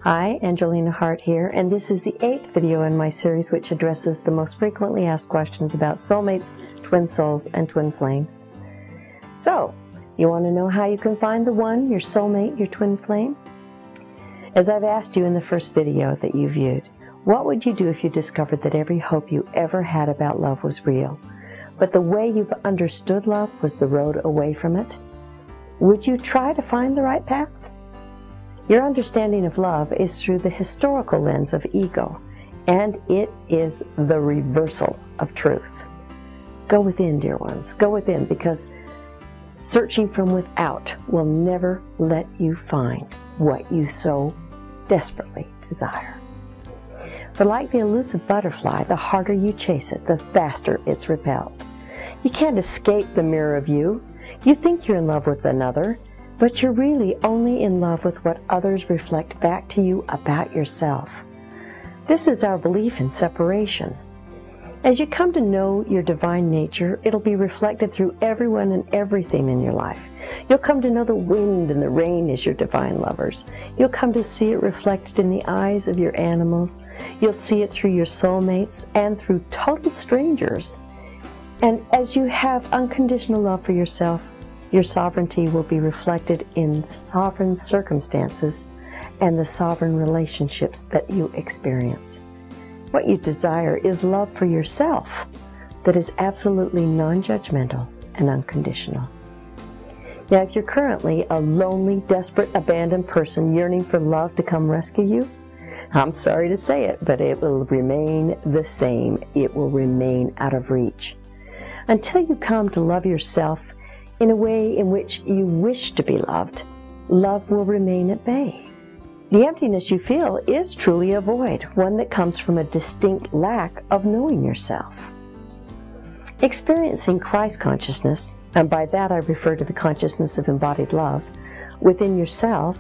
Hi, Angelina Hart here, and this is the 8th video in my series which addresses the most frequently asked questions about soulmates, twin souls, and twin flames. So, you want to know how you can find the one, your soulmate, your twin flame? As I've asked you in the first video that you viewed, what would you do if you discovered that every hope you ever had about love was real, but the way you've understood love was the road away from it? Would you try to find the right path? Your understanding of love is through the historical lens of ego, and it is the reversal of truth. Go within, dear ones, go within, because searching from without will never let you find what you so desperately desire. For like the elusive butterfly, the harder you chase it, the faster it's repelled. You can't escape the mirror of you. You think you're in love with another, but you're really only in love with what others reflect back to you about yourself. This is our belief in separation. As you come to know your divine nature, it'll be reflected through everyone and everything in your life. You'll come to know the wind and the rain as your divine lovers. You'll come to see it reflected in the eyes of your animals. You'll see it through your soulmates and through total strangers. And as you have unconditional love for yourself, your sovereignty will be reflected in the sovereign circumstances and the sovereign relationships that you experience. What you desire is love for yourself that is absolutely non-judgmental and unconditional. Now, if you're currently a lonely, desperate, abandoned person yearning for love to come rescue you, I'm sorry to say it, but it will remain the same. It will remain out of reach. Until you come to love yourself in a way in which you wish to be loved, love will remain at bay. The emptiness you feel is truly a void, one that comes from a distinct lack of knowing yourself. Experiencing Christ consciousness, and by that I refer to the consciousness of embodied love, within yourself,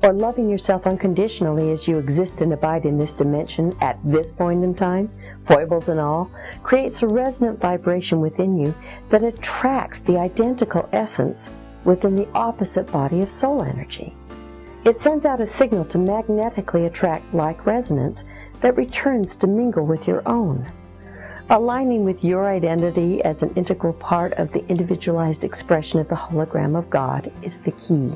or loving yourself unconditionally as you exist and abide in this dimension at this point in time, foibles and all, creates a resonant vibration within you that attracts the identical essence within the opposite body of soul energy. It sends out a signal to magnetically attract like resonance that returns to mingle with your own. Aligning with your identity as an integral part of the individualized expression of the hologram of God is the key.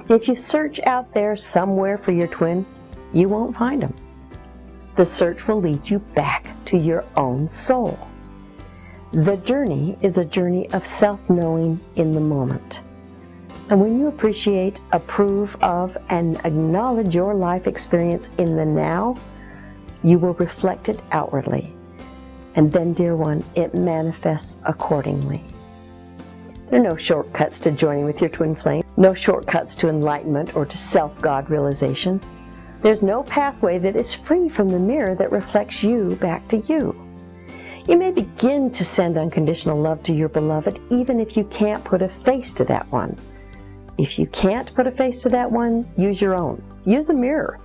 If you search out there somewhere for your twin, you won't find them. The search will lead you back to your own soul. The journey is a journey of self-knowing in the moment. And when you appreciate, approve of, and acknowledge your life experience in the now, you will reflect it outwardly. And then, dear one, it manifests accordingly. There are no shortcuts to joining with your twin flame, no shortcuts to enlightenment or to self-God realization. There's no pathway that is free from the mirror that reflects you back to you. You may begin to send unconditional love to your beloved even if you can't put a face to that one. If you can't put a face to that one, use your own. Use a mirror.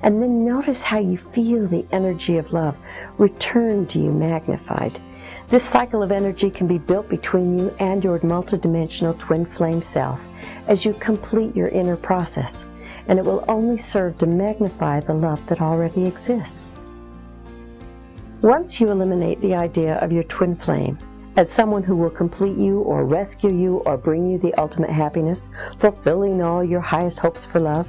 And then notice how you feel the energy of love return to you magnified. This cycle of energy can be built between you and your multidimensional twin flame self as you complete your inner process, and it will only serve to magnify the love that already exists. Once you eliminate the idea of your twin flame as someone who will complete you or rescue you or bring you the ultimate happiness, fulfilling all your highest hopes for love,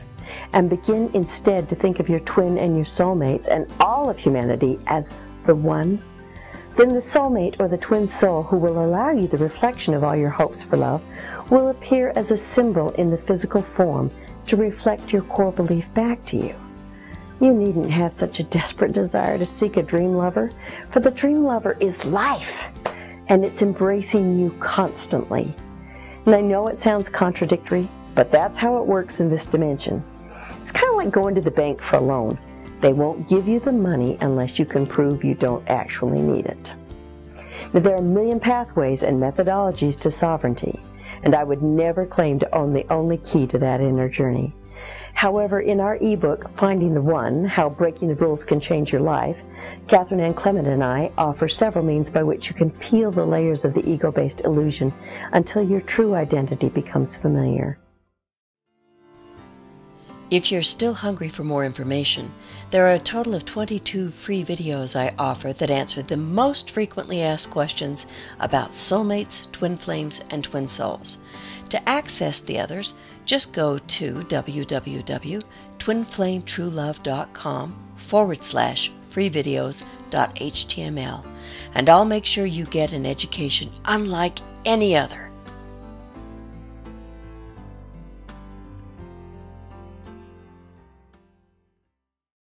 and begin instead to think of your twin and your soulmates and all of humanity as the one, then the soulmate or the twin soul who will allow you the reflection of all your hopes for love will appear as a symbol in the physical form to reflect your core belief back to you. You needn't have such a desperate desire to seek a dream lover, for the dream lover is life, and it's embracing you constantly. And I know it sounds contradictory, but that's how it works in this dimension. It's kind of like going to the bank for a loan. They won't give you the money unless you can prove you don't actually need it. Now, there are a million pathways and methodologies to sovereignty, and I would never claim to own the only key to that inner journey. However, in our ebook, Finding the One, How Breaking the Rules Can Change Your Life, Catherine Ann Clement and I offer several means by which you can peel the layers of the ego-based illusion until your true identity becomes familiar. If you're still hungry for more information, there are a total of 22 free videos I offer that answer the most frequently asked questions about soulmates, twin flames, and twin souls. To access the others, just go to www.twinflametruelove.com/freevideos.html, and I'll make sure you get an education unlike any other.